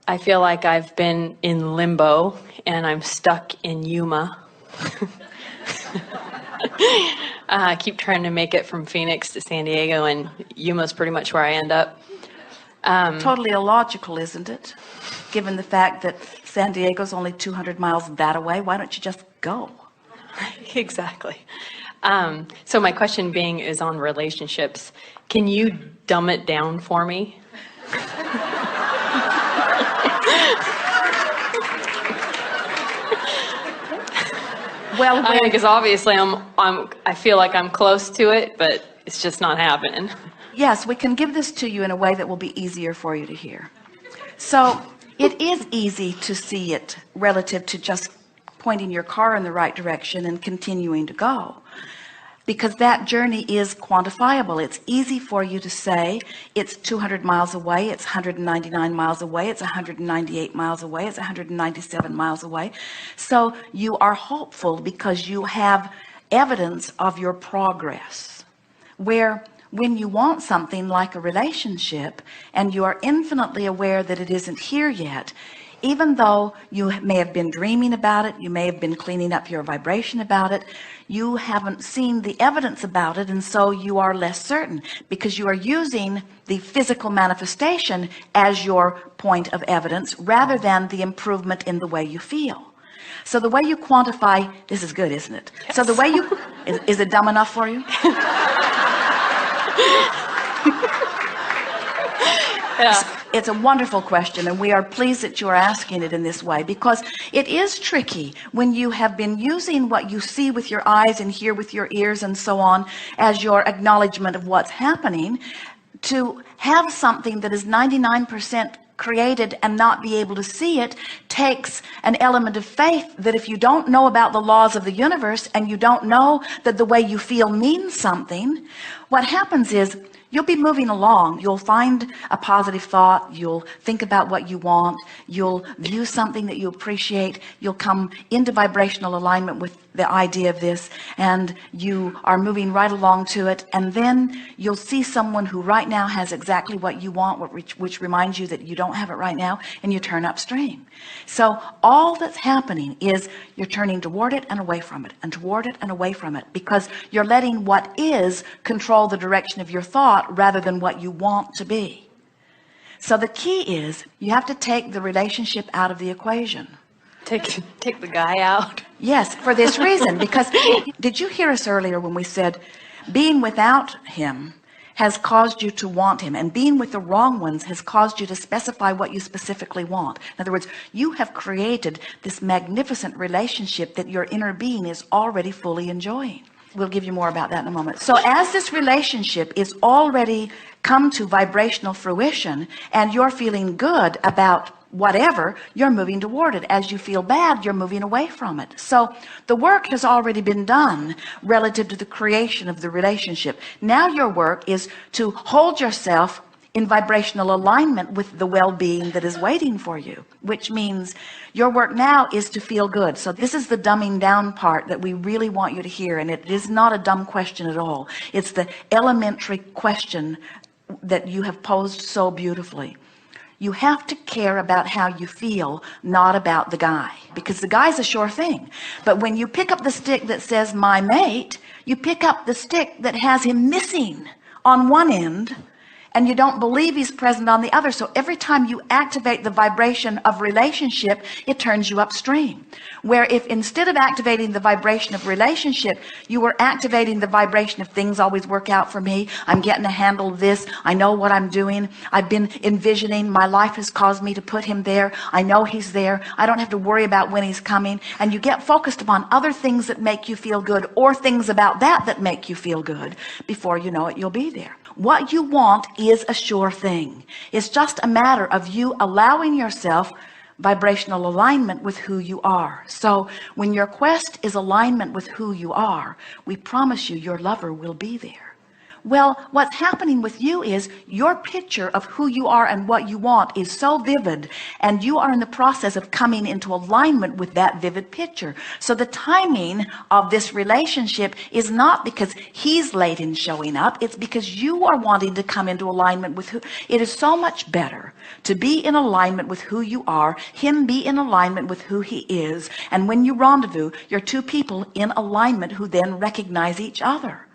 I feel like I've been in limbo and I'm stuck in Yuma. I keep trying to make it from Phoenix to San Diego, and Yuma's pretty much where I end up. Totally illogical, isn't it? Given the fact that San Diego's only 200 miles that away, why don't you just go? Exactly. So my question being is on relationships. Can you dumb it down for me? Well, because obviously I feel like I'm close to it, but it's just not happening. yes, we can give this to you in a way that will be easier for you to hear. So it is easy to see it relative to just pointing your car in the right direction and continuing to go, because that journey is quantifiable. It's easy for you to say it's 200 miles away, it's 199 miles away, it's 198 miles away, it's 197 miles away. So you are hopeful because you have evidence of your progress. Where when you want something like a relationship and you are infinitely aware that it isn't here yet, even though you may have been dreaming about it, you may have been cleaning up your vibration about it, you haven't seen the evidence about it, and so you are less certain because you are using the physical manifestation as your point of evidence rather than the improvement in the way you feel. So the way you quantify, this is good, isn't it? Yes. So the way you, is it dumb enough for you? Yeah. It's a wonderful question, and we are pleased that you are asking it in this way, because it is tricky when you have been using what you see with your eyes and hear with your ears and so on as your acknowledgement of what's happening, to have something that is 99% created and not be able to see it takes an element of faith that if you don't know about the laws of the universe and you don't know that the way you feel means something, what happens is you'll be moving along. You'll find a positive thought. You'll think about what you want. You'll view something that you appreciate. You'll come into vibrational alignment with the idea of this, and you are moving right along to it. And then you'll see someone who right now has exactly what you want, which reminds you that you don't have it right now, and you turn upstream. So all that's happening is you're turning toward it and away from it, and toward it and away from it, because you're letting what is control the direction of your thought rather than what you want to be. So the key is you have to take the relationship out of the equation. Take the guy out. Yes, for this reason, because did you hear us earlier when we said being without him has caused you to want him, and being with the wrong ones has caused you to specify what you specifically want? In other words, you have created this magnificent relationship that your inner being is already fully enjoying. We'll give you more about that in a moment. So as this relationship is already come to vibrational fruition and you're feeling good about whatever, you're moving toward it. As you feel bad, you're moving away from it. So the work has already been done relative to the creation of the relationship. Now your work is to hold yourself in vibrational alignment with the well-being that is waiting for you, which means your work now is to feel good. So this is the dumbing down part that we really want you to hear, and it is not a dumb question at all. It's the elementary question that you have posed so beautifully. You have to care about how you feel, not about the guy, because the guy's a sure thing. But when you pick up the stick that says my mate, you pick up the stick that has him missing on one end, and you don't believe he's present on the other. So every time you activate the vibration of relationship, it turns you upstream. Where if instead of activating the vibration of relationship, you were activating the vibration of things always work out for me, I'm getting to handle this, I know what I'm doing, I've been envisioning, my life has caused me to put him there, I know he's there, I don't have to worry about when he's coming, and you get focused upon other things that make you feel good, or things about that make you feel good, before you know it, you'll be there. What you want is a sure thing. It's just a matter of you allowing yourself vibrational alignment with who you are. So when your quest is alignment with who you are, we promise you your lover will be there. Well, what's happening with you is your picture of who you are and what you want is so vivid, and you are in the process of coming into alignment with that vivid picture. So the timing of this relationship is not because he's late in showing up. It's because you are wanting to come into alignment with who. It is so much better to be in alignment with who you are, him be in alignment with who he is, and when you rendezvous, you're two people in alignment who then recognize each other.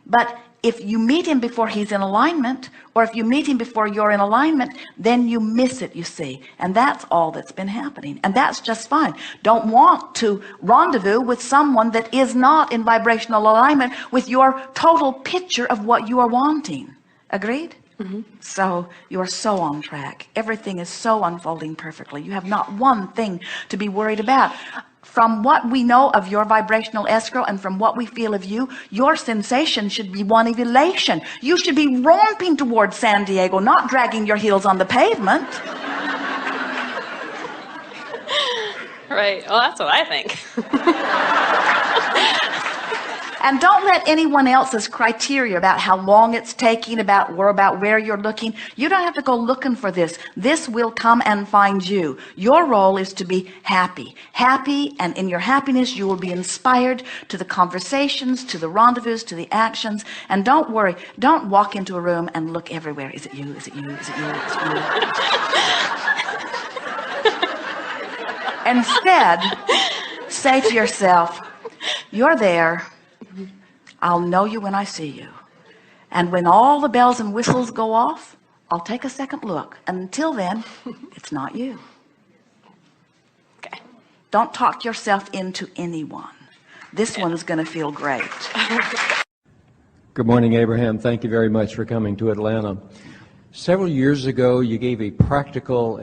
But if you meet him before he's in alignment, or if you meet him before you're in alignment, then you miss it, you see. And that's all that's been happening. And that's just fine. Don't want to rendezvous with someone that is not in vibrational alignment with your total picture of what you are wanting. Agreed? Mm-hmm. So you are so on track. Everything is so unfolding perfectly. You have not one thing to be worried about. From what we know of your vibrational escrow and from what we feel of you, your sensation should be one of elation. You should be romping towards San Diego, not dragging your heels on the pavement. Right. Well, that's what I think. And don't let anyone else's criteria about how long it's taking, about where you're looking. You don't have to go looking for this. This will come and find you. Your role is to be happy. Happy, and in your happiness, you will be inspired to the conversations, to the rendezvous, to the actions. And don't worry. Don't walk into a room and look everywhere. Is it you? Is it you? Is it you? Is it you? Instead, say to yourself, you're there. I'll know you when I see you. And when all the bells and whistles go off, I'll take a second look. And until then, it's not you. Okay. Don't talk yourself into anyone. This one is going to feel great. Good morning, Abraham. Thank you very much for coming to Atlanta. Several years ago, you gave a practical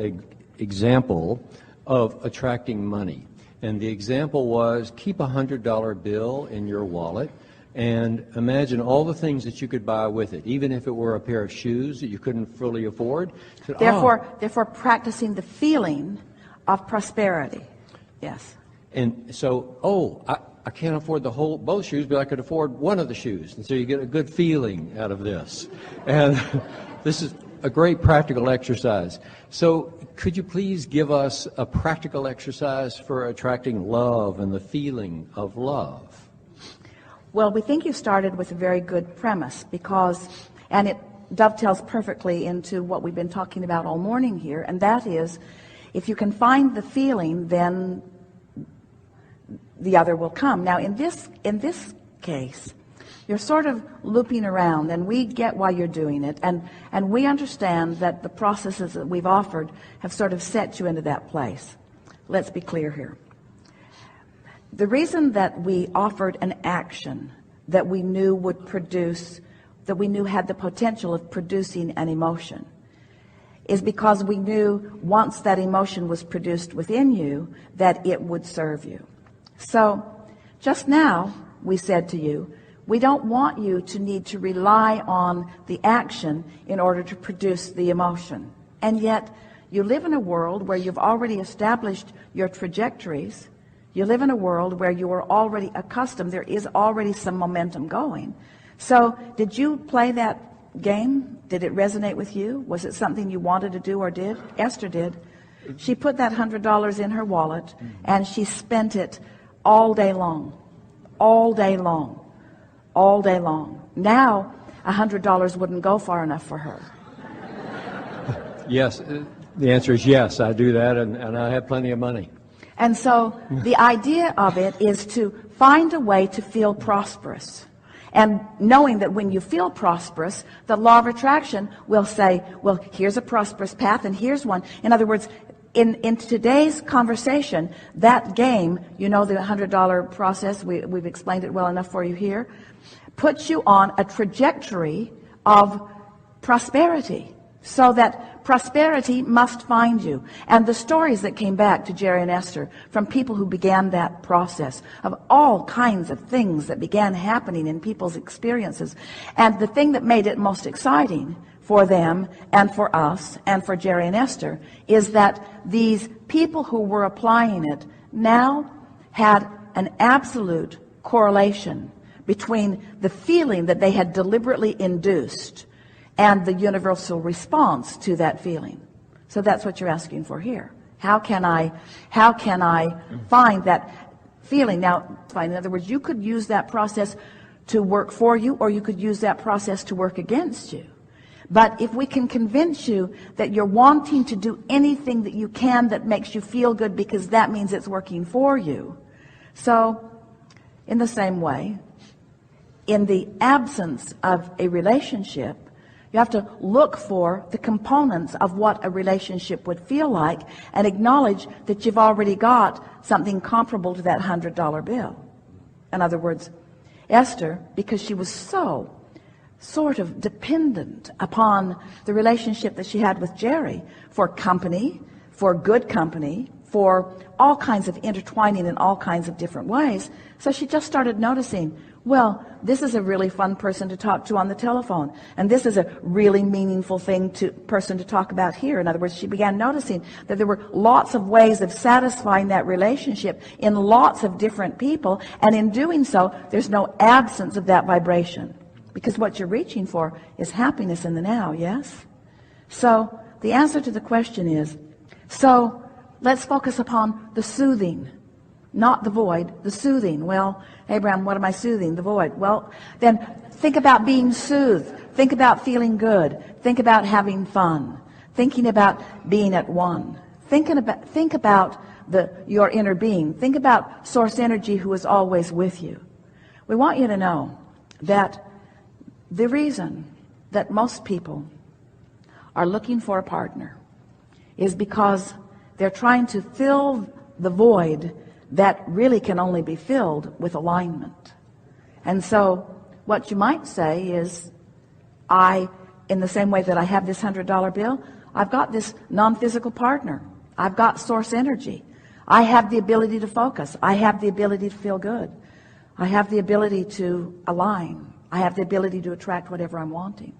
example of attracting money. And the example was keep a $100 bill in your wallet and imagine all the things that you could buy with it, even if it were a pair of shoes that you couldn't fully afford. So, Therefore, practicing the feeling of prosperity. Yes. And so, I can't afford both shoes, but I could afford one of the shoes. And so you get a good feeling out of this. And this is a great practical exercise. So could you please give us a practical exercise for attracting love and the feeling of love? Well, we think you started with a very good premise and it dovetails perfectly into what we've been talking about all morning here, and that is, if you can find the feeling, then the other will come. Now, in this case, you're sort of looping around, and we get why you're doing it, and we understand that the processes that we've offered have sort of set you into that place. Let's be clear here. The reason that we offered an action that we knew would produce, that we knew had the potential of producing an emotion, is because we knew once that emotion was produced within you, that it would serve you. So just now we said to you, we don't want you to need to rely on the action in order to produce the emotion. And yet you live in a world where you've already established your trajectories. You live in a world where you are already accustomed. There is already some momentum going. So did you play that game? Did it resonate with you? Was it something you wanted to do or did? Esther did. She put that $100 in her wallet and she spent it all day long, all day long, all day long. Now, $100 wouldn't go far enough for her. Yes, the answer is yes, I do that, and I have plenty of money. And so the idea of it is to find a way to feel prosperous. And knowing that when you feel prosperous, the law of attraction will say, well, here's a prosperous path and here's one. In other words, in today's conversation, that game, you know, the $100 process, we've explained it well enough for you here, puts you on a trajectory of prosperity, so that prosperity must find you. And the stories that came back to Jerry and Esther from people who began that process of all kinds of things that began happening in people's experiences, and the thing that made it most exciting for them and for us and for Jerry and Esther is that these people who were applying it now had an absolute correlation between the feeling that they had deliberately induced and the universal response to that feeling. So that's what you're asking for here. How can I find that feeling? Now, in other words, you could use that process to work for you, or you could use that process to work against you. But if we can convince you that you're wanting to do anything that you can that makes you feel good, because that means it's working for you. So, in the same way, in the absence of a relationship, you have to look for the components of what a relationship would feel like and acknowledge that you've already got something comparable to that $100 bill. In other words, Esther, because she was so sort of dependent upon the relationship that she had with Jerry for company, for good company, for all kinds of intertwining in all kinds of different ways. So she just started noticing, well, this is a really fun person to talk to on the telephone, and this is a really meaningful person to talk about here. In other words, she began noticing that there were lots of ways of satisfying that relationship in lots of different people, and in doing so, there's no absence of that vibration, because what you're reaching for is happiness in the now, yes? So the answer to the question is, so let's focus upon the soothing, not the void, the soothing. Well, Abraham, what am I soothing? The void. Well, then think about being soothed. Think about feeling good. Think about having fun. Thinking about being at one. Think about your inner being. Think about source energy who is always with you. We want you to know that the reason that most people are looking for a partner is because they're trying to fill the void that really can only be filled with alignment. And so what you might say is, in the same way that I have this $100 bill, I've got this non-physical partner. I've got source energy. I have the ability to focus. I have the ability to feel good. I have the ability to align. I have the ability to attract whatever I'm wanting.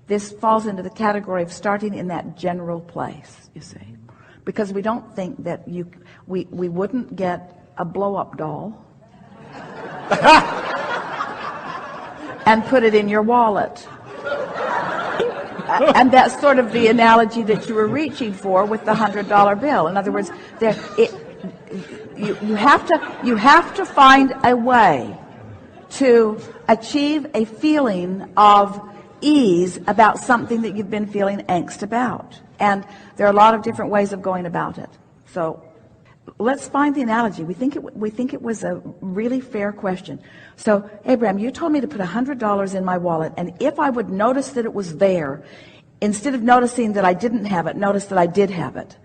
This falls into the category of starting in that general place, you see. Because we don't think that we wouldn't get a blow-up doll and put it in your wallet. And that's sort of the analogy that you were reaching for with the $100 bill. In other words, you have to find a way to achieve a feeling of ease about something that you've been feeling angst about. And there are a lot of different ways of going about it. So let's find the analogy. We think it was a really fair question. So, Abraham, you told me to put $100 in my wallet, and if I would notice that it was there, instead of noticing that I didn't have it, notice that I did have it.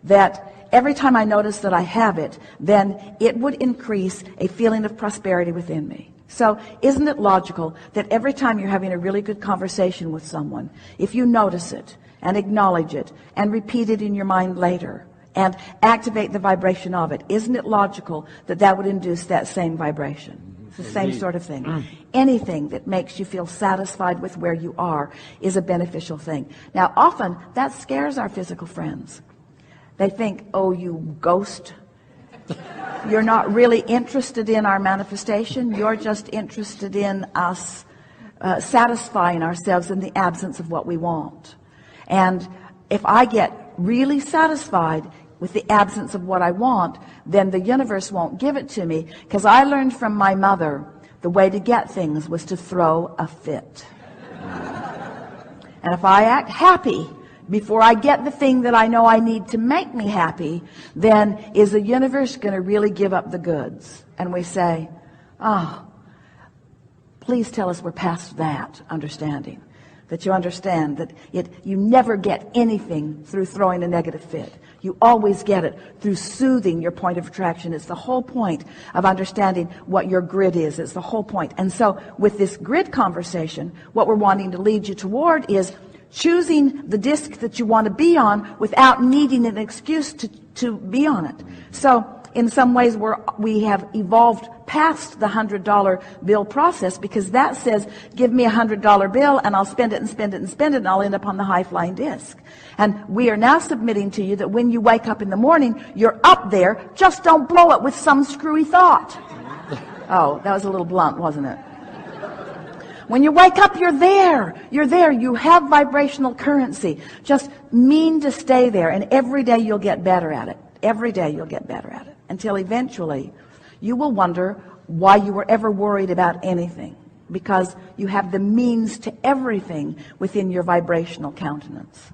That every time I notice that I have it, then it would increase a feeling of prosperity within me. So isn't it logical that every time you're having a really good conversation with someone, if you notice it and acknowledge it and repeat it in your mind later and activate the vibration of it, isn't it logical that that would induce that same vibration? It's the same sort of thing. Anything that makes you feel satisfied with where you are is a beneficial thing. Now, often that scares our physical friends. They think, oh, you ghost. You're not really interested in our manifestation. You're just interested in us satisfying ourselves in the absence of what we want. And if I get really satisfied with the absence of what I want, then the universe won't give it to me, because I learned from my mother the way to get things was to throw a fit. And if I act happy before I get the thing that I know I need to make me happy, then is the universe going to really give up the goods? And we say, oh, please tell us we're past that understanding. That you understand that you never get anything through throwing a negative fit. You always get it through soothing your point of attraction. It's the whole point of understanding what your grid is. It's the whole point. And so with this grid conversation, what we're wanting to lead you toward is choosing the disc that you want to be on without needing an excuse to be on it. So in some ways we have evolved past the $100 bill process, because that says, give me a $100 bill and I'll spend it and spend it and spend it and I'll end up on the high flying disc. And we are now submitting to you that when you wake up in the morning, you're up there, just don't blow it with some screwy thought. Oh, that was a little blunt, wasn't it? When you wake up, you're there. You're there. You have vibrational currency. Just mean to stay there, and every day you'll get better at it. Every day you'll get better at it, until eventually you will wonder why you were ever worried about anything, because you have the means to everything within your vibrational countenance.